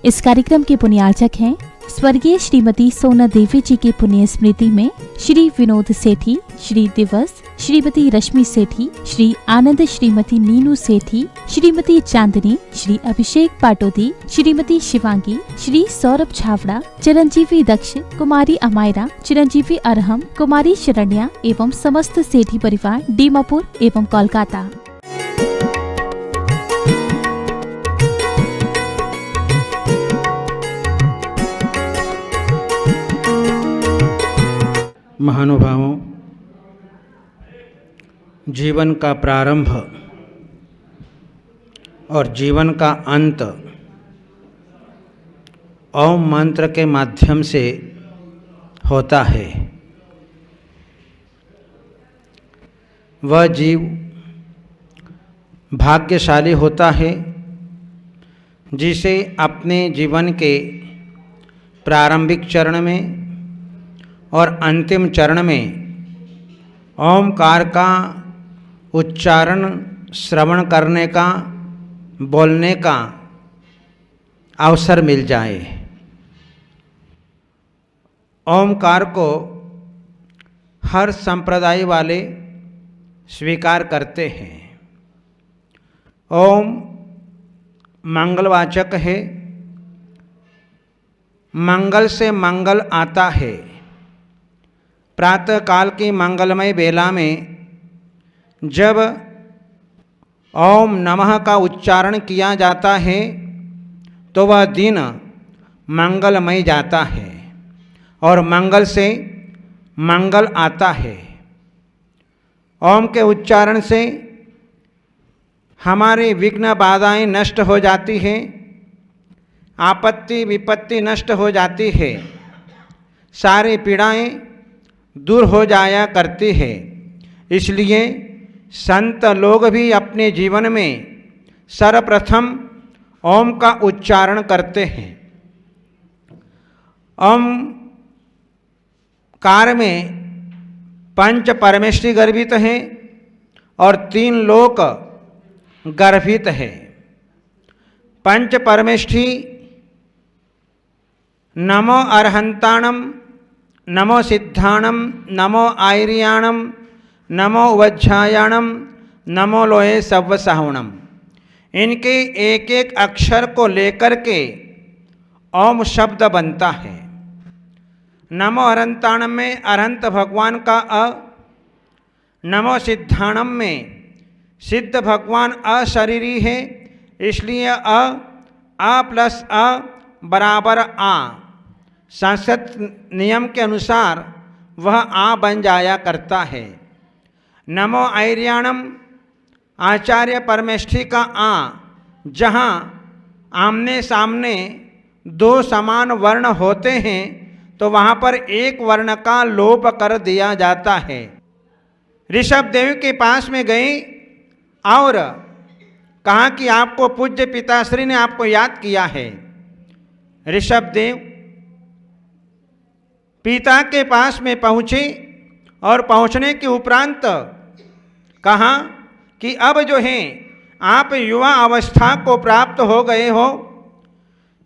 इस कार्यक्रम के पुण्यार्चक हैं स्वर्गीय श्रीमती सोना देवी जी की पुण्य स्मृति में श्री विनोद सेठी, श्री दिवस, श्रीमती रश्मि सेठी, श्री आनंद, श्रीमती नीनू सेठी, श्रीमती चांदनी, श्री अभिषेक पाटोदी, श्रीमती शिवांगी, श्री सौरभ छावड़ा, चिरंजीवी दक्ष, कुमारी अमायरा, चिरंजीवी अरहम, कुमारी शरण्या एवं समस्त सेठी परिवार दीमापुर एवं कोलकाता। महानुभावों, जीवन का प्रारंभ और जीवन का अंत ओम मंत्र के माध्यम से होता है। वह जीव भाग्यशाली होता है जिसे अपने जीवन के प्रारंभिक चरण में और अंतिम चरण में ओमकार का उच्चारण श्रवण करने का, बोलने का अवसर मिल जाए। ओमकार को हर संप्रदाय वाले स्वीकार करते हैं। ओम मंगलवाचक है, मंगल से मंगल आता है। प्रातः काल की मंगलमय बेला में जब ओम नमः का उच्चारण किया जाता है तो वह दिन मंगलमय जाता है और मंगल से मंगल आता है। ओम के उच्चारण से हमारी विघ्न बाधाएं नष्ट हो जाती हैं, आपत्ति विपत्ति नष्ट हो जाती है, सारी पीड़ाएं दूर हो जाया करती है। इसलिए संत लोग भी अपने जीवन में सर्वप्रथम ओम का उच्चारण करते हैं। ओम कार में पंच परमेष्टि गर्भित हैं और 3 लोक गर्भित है। पंच परमेष्टि नमो अरहंताणम, नमो सिद्धाणम, नमो आयर्याणम, नमो वज्झायाणम, नमो लोहे सव्वसाहणम। इनके एक एक अक्षर को लेकर के ओम शब्द बनता है। नमो अरहंताणम में अरहंत भगवान का अ, नमो सिद्धाणम में सिद्ध भगवान अशरीरी है, इसलिए अ प्लस अ बराबर आ। संस्कृत नियम के अनुसार वह आ बन जाया करता है। नमो आयर्याणम आचार्य परमेष्ठि का आ, जहाँ आमने सामने 2 समान वर्ण होते हैं तो वहाँ पर एक वर्ण का लोप कर दिया जाता है। ऋषभ देव के पास में गई और कहा कि आपको पूज्य पिताश्री ने आपको याद किया है। ऋषभ देव पिता के पास में पहुँचे और पहुँचने के उपरांत कहा कि अब जो है आप युवा अवस्था को प्राप्त हो गए हो,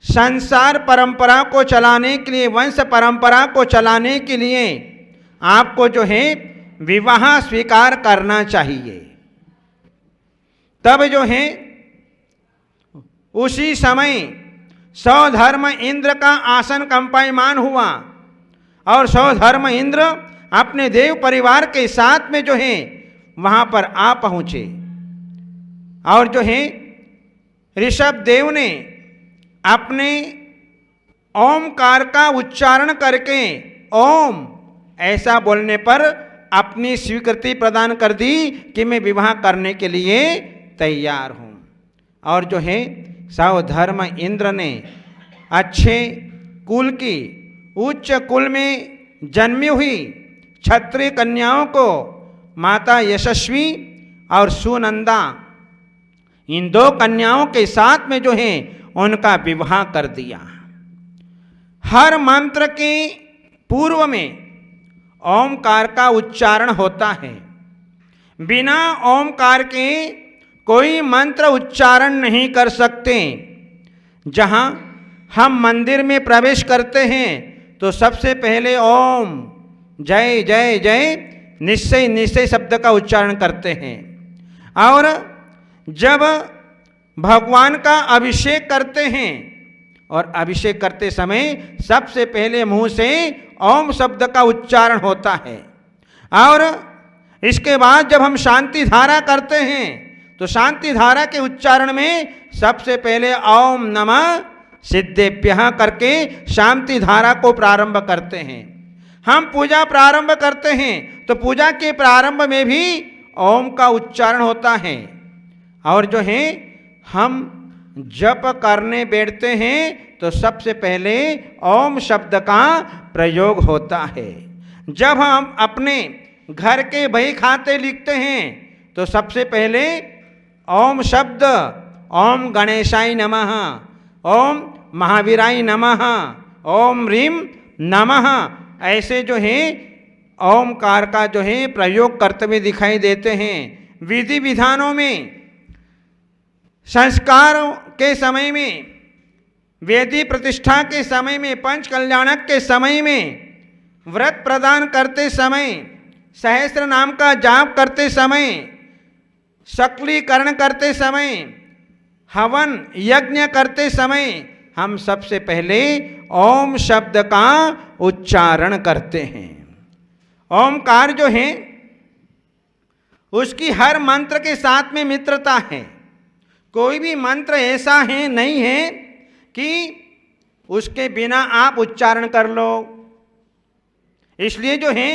संसार परंपरा को चलाने के लिए, वंश परंपरा को चलाने के लिए आपको जो है विवाह स्वीकार करना चाहिए। तब जो है उसी समय सौधर्म इंद्र का आसन कंपायमान हुआ और सौधर्म इंद्र अपने देव परिवार के साथ में जो है वहाँ पर आ पहुँचे और जो है ऋषभ देव ने अपने ओमकार का उच्चारण करके ओम ऐसा बोलने पर अपनी स्वीकृति प्रदान कर दी कि मैं विवाह करने के लिए तैयार हूँ। और जो है सौधर्म इंद्र ने अच्छे कुल की, उच्च कुल में जन्मी हुई क्षत्रिय कन्याओं को माता यशस्वी और सुनंदा, इन 2 कन्याओं के साथ में जो है उनका विवाह कर दिया। हर मंत्र के पूर्व में ओमकार का उच्चारण होता है। बिना ओमकार के कोई मंत्र उच्चारण नहीं कर सकते। जहाँ हम मंदिर में प्रवेश करते हैं तो सबसे पहले ओम जय जय जय निश्चय निश्चय शब्द का उच्चारण करते हैं। और जब भगवान का अभिषेक करते हैं और अभिषेक करते समय सबसे पहले मुंह से ओम शब्द का उच्चारण होता है। और इसके बाद जब हम शांति धारा करते हैं तो शांति धारा के उच्चारण में सबसे पहले ओम नमः सिद्धेभ्यः करके शांति धारा को प्रारंभ करते हैं। हम पूजा प्रारंभ करते हैं तो पूजा के प्रारंभ में भी ओम का उच्चारण होता है। और जो है हम जप करने बैठते हैं तो सबसे पहले ओम शब्द का प्रयोग होता है। जब हम अपने घर के बही खाते लिखते हैं तो सबसे पहले ओम शब्द, ओम गणेशाय नमः, ओम महावीराय नमः, ओम ह्रीं नमः, ऐसे जो है ओमकार का जो है प्रयोग करते हुए दिखाई देते हैं। विधि विधानों में, संस्कारों के समय में, वेदी प्रतिष्ठा के समय में, पंच कल्याणक के समय में, व्रत प्रदान करते समय, सहस्त्र नाम का जाप करते समय, सकलीकरण करते समय, हवन यज्ञ करते समय हम सबसे पहले ओम शब्द का उच्चारण करते हैं। ओमकार जो है उसकी हर मंत्र के साथ में मित्रता है। कोई भी मंत्र ऐसा है नहीं है कि उसके बिना आप उच्चारण कर लो। इसलिए जो है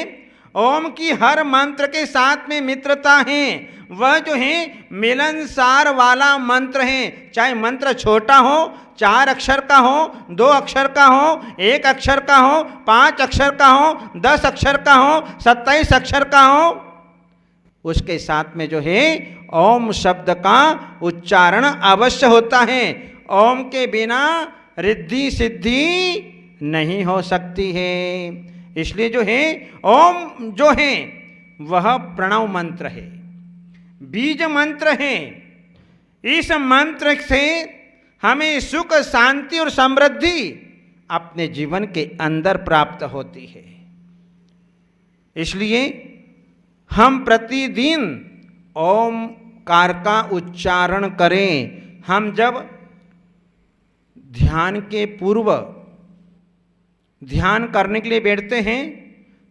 ओम की हर मंत्र के साथ में मित्रता है। वह जो है मिलनसार वाला मंत्र है। चाहे मंत्र छोटा हो, 4 अक्षर का हो, 2 अक्षर का हो, 1 अक्षर का हो, 5 अक्षर का हो, 10 अक्षर का हो, 27 अक्षर का हो, उसके साथ में जो है ओम शब्द का उच्चारण अवश्य होता है। ओम के बिना रिद्धि सिद्धि नहीं हो सकती है। इसलिए जो है ओम जो है वह प्रणव मंत्र है, बीज मंत्र है। इस मंत्र से हमें सुख, शांति और समृद्धि अपने जीवन के अंदर प्राप्त होती है। इसलिए हम प्रतिदिन ओमकार का उच्चारण करें। हम जब ध्यान के पूर्व ध्यान करने के लिए बैठते हैं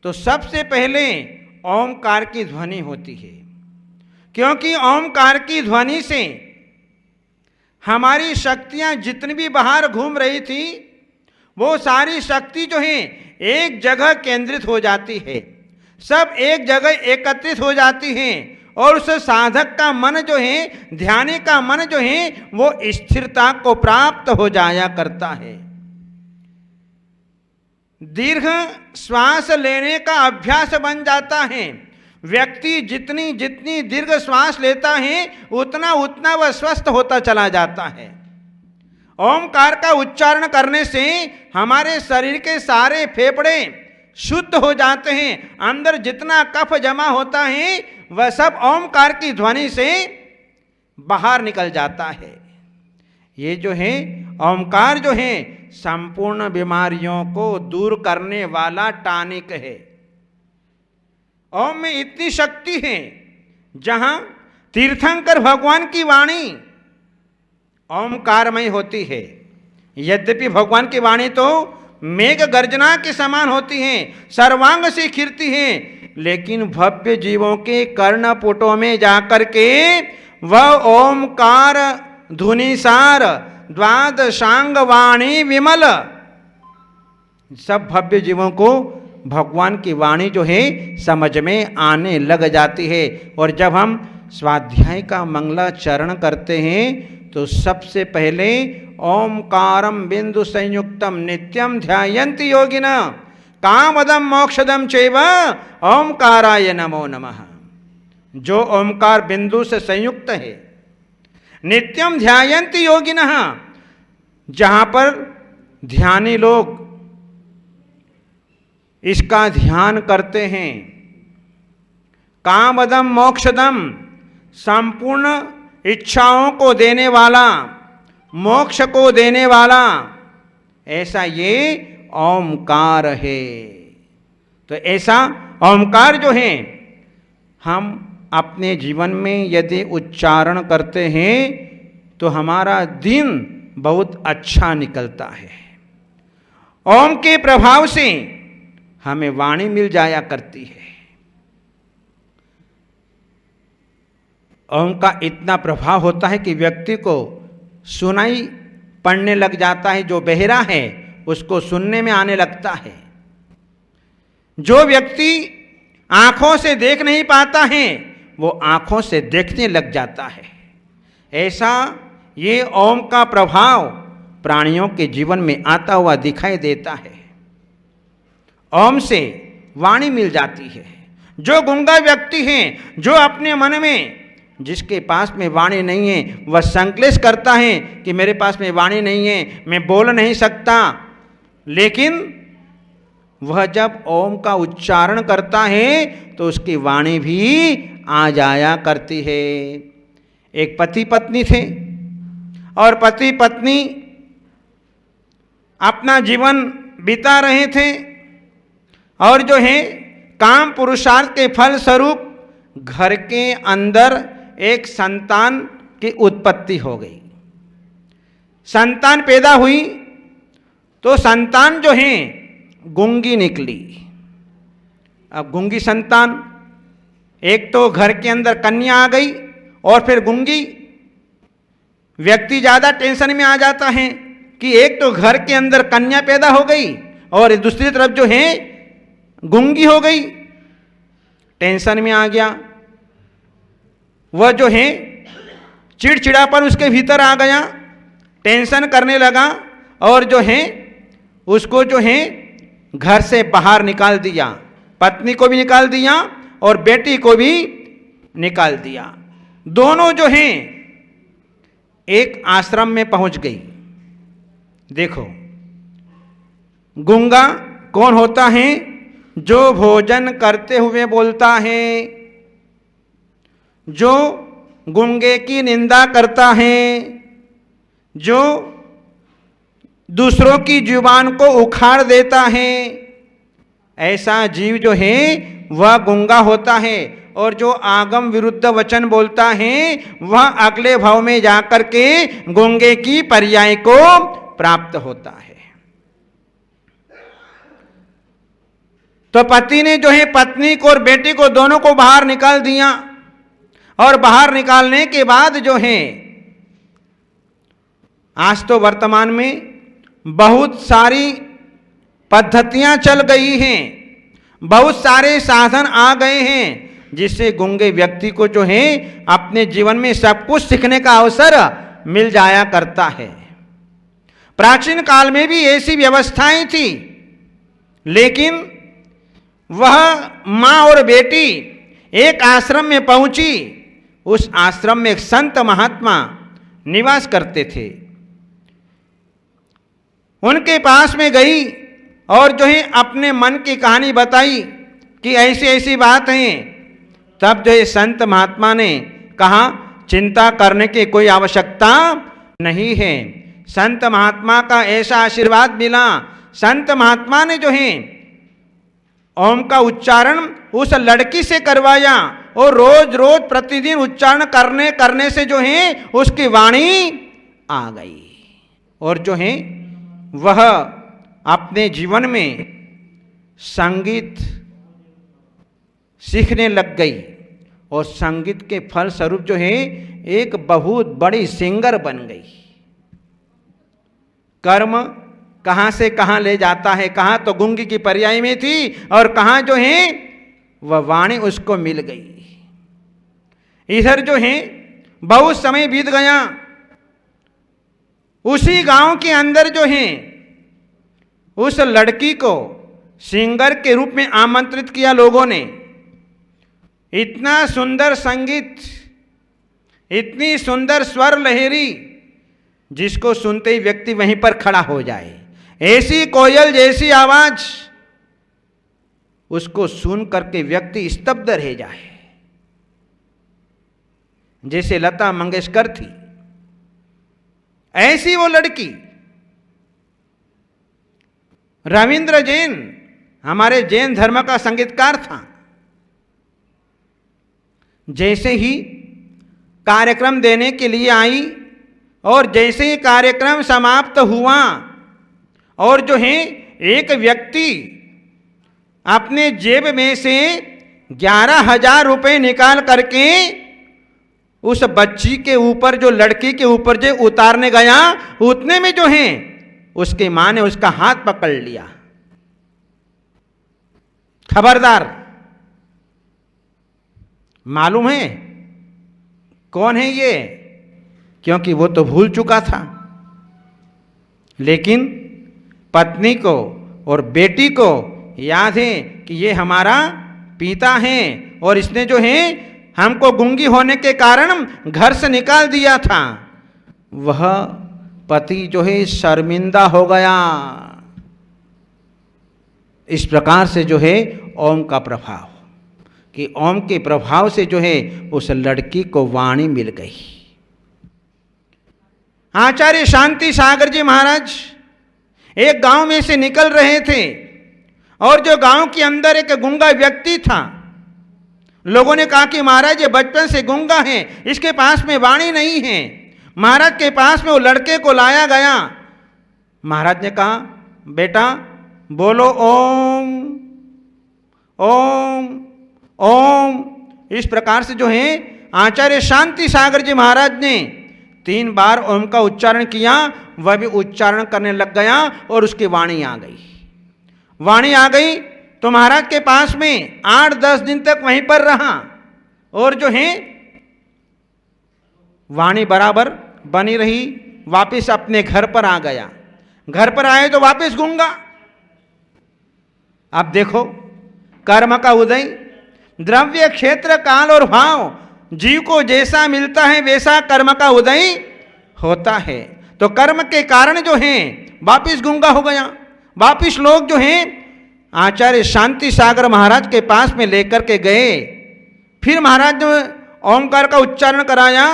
तो सबसे पहले ओमकार की ध्वनि होती है, क्योंकि ओमकार की ध्वनि से हमारी शक्तियां जितनी भी बाहर घूम रही थी वो सारी शक्ति जो है एक जगह केंद्रित हो जाती है, सब एक जगह एकत्रित हो जाती हैं और उस साधक का मन जो है, ध्यानी का मन जो है वो स्थिरता को प्राप्त हो जाया करता है। दीर्घ श्वास लेने का अभ्यास बन जाता है। व्यक्ति जितनी जितनी दीर्घ श्वास लेता है उतना उतना वह स्वस्थ होता चला जाता है। ओमकार का उच्चारण करने से हमारे शरीर के सारे फेफड़े शुद्ध हो जाते हैं। अंदर जितना कफ जमा होता है वह सब ओमकार की ध्वनि से बाहर निकल जाता है। ये जो है ओमकार जो है संपूर्ण बीमारियों को दूर करने वाला टॉनिक है। ओम में इतनी शक्ति है, जहां तीर्थंकर भगवान की वाणी ओमकारमय होती है। यद्यपि भगवान की वाणी तो मेघ गर्जना के समान होती है, सर्वांग से खिरती है, लेकिन भव्य जीवों के कर्णपुटों में जाकर के वह ओमकार धुनिसार द्वादशांग वाणी विमल, सब भव्य जीवों को भगवान की वाणी जो है समझ में आने लग जाती है। और जब हम स्वाध्याय का मंगलाचरण करते हैं तो सबसे पहले ओमकारम बिंदु संयुक्तम नित्यम ध्यायन्ति योगिना कामदम मोक्षदम चैव ओमकाराय नमो नमः। जो ओमकार बिंदु से संयुक्त है, नित्यम ध्यायन्ति योगिनः, जहां पर ध्यानी लोग इसका ध्यान करते हैं। कामदम मोक्षदम, संपूर्ण इच्छाओं को देने वाला, मोक्ष को देने वाला, ऐसा ये ओमकार है। तो ऐसा ओमकार जो है हम अपने जीवन में यदि उच्चारण करते हैं तो हमारा दिन बहुत अच्छा निकलता है। ओम के प्रभाव से हमें वाणी मिल जाया करती है। ओम का इतना प्रभाव होता है कि व्यक्ति को सुनाई पड़ने लग जाता है। जो बहरा है उसको सुनने में आने लगता है। जो व्यक्ति आंखों से देख नहीं पाता है वो आंखों से देखने लग जाता है। ऐसा ये ओम का प्रभाव प्राणियों के जीवन में आता हुआ दिखाई देता है। ओम से वाणी मिल जाती है। जो गूंगा व्यक्ति है, जो अपने मन में, जिसके पास में वाणी नहीं है, वह संक्लेश करता है कि मेरे पास में वाणी नहीं है, मैं बोल नहीं सकता। लेकिन वह जब ओम का उच्चारण करता है तो उसकी वाणी भी आ जाया करती है। एक पति पत्नी थे और पति पत्नी अपना जीवन बिता रहे थे और जो है काम पुरुषार्थ के फल स्वरूप घर के अंदर एक संतान की उत्पत्ति हो गई। संतान पैदा हुई तो संतान जो है गूंगी निकली। अब गूंगी संतान, एक तो घर के अंदर कन्या आ गई और फिर गूंगी। व्यक्ति ज़्यादा टेंशन में आ जाता है कि एक तो घर के अंदर कन्या पैदा हो गई और दूसरी तरफ जो है गूंगी हो गई। टेंशन में आ गया। वह जो है चिड़चिड़ापन उसके भीतर आ गया, टेंशन करने लगा और जो है उसको जो है घर से बाहर निकाल दिया। पत्नी को भी निकाल दिया और बेटी को भी निकाल दिया। दोनों जो हैं एक आश्रम में पहुंच गई। देखो, गूंगा कौन होता है? जो भोजन करते हुए बोलता है, जो गूंगे की निंदा करता है, जो दूसरों की जुबान को उखाड़ देता है, ऐसा जीव जो है वह गूंगा होता है। और जो आगम विरुद्ध वचन बोलता है वह अगले भाव में जाकर के गूंगे की पर्याय को प्राप्त होता है। तो पति ने जो है पत्नी को और बेटी को दोनों को बाहर निकाल दिया और बाहर निकालने के बाद जो है आज तो वर्तमान में बहुत सारी पद्धतियां चल गई हैं, बहुत सारे साधन आ गए हैं जिससे गूंगे व्यक्ति को जो है अपने जीवन में सब कुछ सीखने का अवसर मिल जाया करता है। प्राचीन काल में भी ऐसी व्यवस्थाएं थी, लेकिन वह माँ और बेटी एक आश्रम में पहुंची। उस आश्रम में एक संत महात्मा निवास करते थे। उनके पास में गई और जो है अपने मन की कहानी बताई कि ऐसी ऐसी बात है। तब जो है संत महात्मा ने कहा, चिंता करने की कोई आवश्यकता नहीं है। संत महात्मा का ऐसा आशीर्वाद मिला। संत महात्मा ने जो है ओम का उच्चारण उस लड़की से करवाया और रोज रोज प्रतिदिन उच्चारण करने से जो है उसकी वाणी आ गई और जो है वह अपने जीवन में संगीत सीखने लग गई और संगीत के फल स्वरूप जो है एक बहुत बड़ी सिंगर बन गई। कर्म कहाँ से कहाँ ले जाता है, कहाँ तो गूंगी की पर्याय में थी और कहाँ जो है वह वाणी उसको मिल गई। इधर जो है बहुत समय बीत गया। उसी गांव के अंदर जो है उस लड़की को सिंगर के रूप में आमंत्रित किया लोगों ने। इतना सुंदर संगीत, इतनी सुंदर स्वर लहरी, जिसको सुनते ही व्यक्ति वहीं पर खड़ा हो जाए। ऐसी कोयल जैसी आवाज, उसको सुन करके व्यक्ति स्तब्ध रह जाए, जैसे लता मंगेशकर थी। ऐसी वो लड़की रविंद्र जैन हमारे जैन धर्म का संगीतकार था। जैसे ही कार्यक्रम देने के लिए आई और जैसे ही कार्यक्रम समाप्त हुआ और जो है एक व्यक्ति अपने जेब में से 11,000 रुपये निकाल करके उस बच्ची के ऊपर, जो लड़की के ऊपर जो उतारने गया, उतने में जो है उसके मां ने उसका हाथ पकड़ लिया। खबरदार। मालूम है कौन है ये? क्योंकि वो तो भूल चुका था, लेकिन पत्नी को और बेटी को याद है कि ये हमारा पिता है और इसने जो है हमको गूंगी होने के कारण घर से निकाल दिया था। वह पति जो है शर्मिंदा हो गया। इस प्रकार से जो है ओम का प्रभाव, कि ओम के प्रभाव से जो है उस लड़की को वाणी मिल गई। आचार्य शांति सागर जी महाराज एक गांव में से निकल रहे थे और जो गांव के अंदर एक गूंगा व्यक्ति था। लोगों ने कहा कि महाराज ये बचपन से गूंगा है, इसके पास में वाणी नहीं है। महाराज के पास में वो लड़के को लाया गया। महाराज ने कहा बेटा बोलो ओम ओम ओम। इस प्रकार से जो है आचार्य शांति सागर जी महाराज ने 3 बार ओम का उच्चारण किया। वह भी उच्चारण करने लग गया और उसकी वाणी आ गई। वाणी आ गई तो महाराज के पास में 8-10 दिन तक वहीं पर रहा और जो है वाणी बराबर बनी रही। वापिस अपने घर पर आ गया। घर पर आए तो वापिस गूंगा। अब देखो कर्म का उदय, द्रव्य क्षेत्र काल और भाव, जीव को जैसा मिलता है वैसा कर्म का उदय होता है। तो कर्म के कारण जो है वापिस गूंगा हो गया। वापिस लोग जो हैं आचार्य शांति सागर महाराज के पास में लेकर के गए। फिर महाराज ने ओंकार का उच्चारण कराया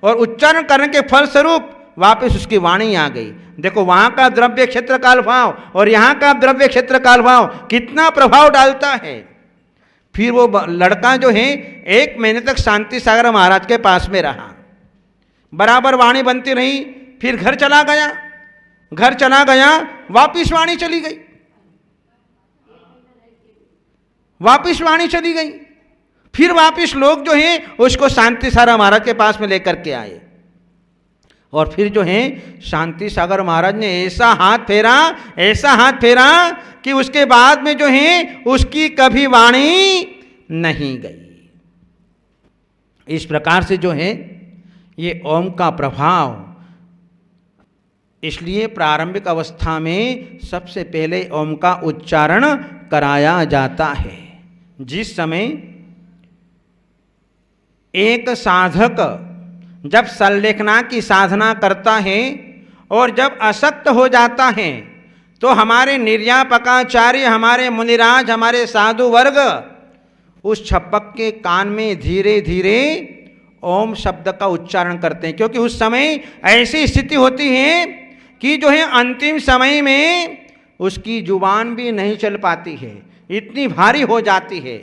और उच्चारण करने के फलस्वरूप वापस उसकी वाणी आ गई। देखो वहां का द्रव्य क्षेत्र काल भाव और यहाँ का द्रव्य क्षेत्र काल भाव कितना प्रभाव डालता है। फिर वो लड़का जो है 1 महीने तक शांति सागर महाराज के पास में रहा। बराबर वाणी बनती रही। फिर घर चला गया। घर चला गया, वापिस वाणी चली गई। वापिस वाणी चली गई। फिर वापिस लोग जो हैं उसको शांति सागर महाराज के पास में लेकर के आए और फिर जो है शांति सागर महाराज ने ऐसा हाथ फेरा, ऐसा हाथ फेरा कि उसके बाद में जो है उसकी कभी वाणी नहीं गई। इस प्रकार से जो है ये ओम का प्रभाव। इसलिए प्रारंभिक अवस्था में सबसे पहले ओम का उच्चारण कराया जाता है। जिस समय एक साधक जब संलेखना की साधना करता है और जब असक्त हो जाता है तो हमारे निर्यापकाचार्य, हमारे मुनिराज, हमारे साधु वर्ग उस छपक के कान में धीरे धीरे ओम शब्द का उच्चारण करते हैं। क्योंकि उस समय ऐसी स्थिति होती है कि जो है अंतिम समय में उसकी जुबान भी नहीं चल पाती है, इतनी भारी हो जाती है।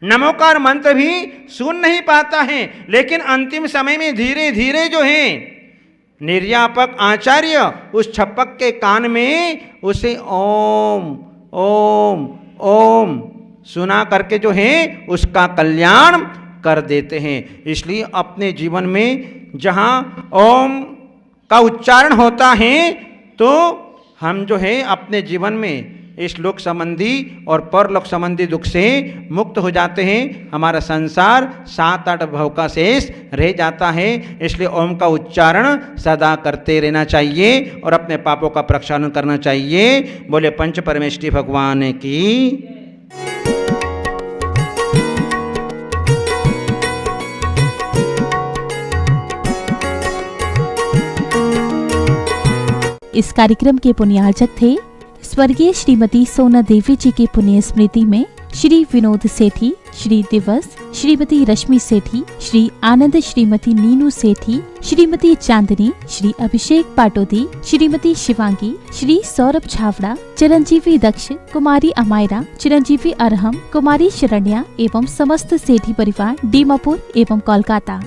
नमोकार मंत्र भी सुन नहीं पाता है। लेकिन अंतिम समय में धीरे धीरे जो है निर्यापक आचार्य उस छपक के कान में उसे ओम ओम ओम सुना करके जो है उसका कल्याण कर देते हैं। इसलिए अपने जीवन में जहाँ ओम का उच्चारण होता है तो हम जो है अपने जीवन में इस लोक संबंधी और परलोक संबंधी दुख से मुक्त हो जाते हैं। हमारा संसार 7-8 भव का शेष रह जाता है। इसलिए ओम का उच्चारण सदा करते रहना चाहिए और अपने पापों का प्रक्षालन करना चाहिए। बोले पंच परमेष्ठी भगवान की। इस कार्यक्रम के पुण्यार्चक थे स्वर्गीय श्रीमती सोना देवी जी की पुण्य स्मृति में श्री विनोद सेठी, श्री दिवस, श्रीमती रश्मि सेठी, श्री आनंद श्रीमती नीनू सेठी, श्रीमती चांदनी, श्री अभिषेक पाटोदी, श्रीमती शिवांगी, श्री सौरभ छावड़ा, चिरंजीवी दक्ष, कुमारी अमायरा, चिरंजीवी अरहम, कुमारी शरण्या एवं समस्त सेठी परिवार डीमापुर एवं कोलकाता।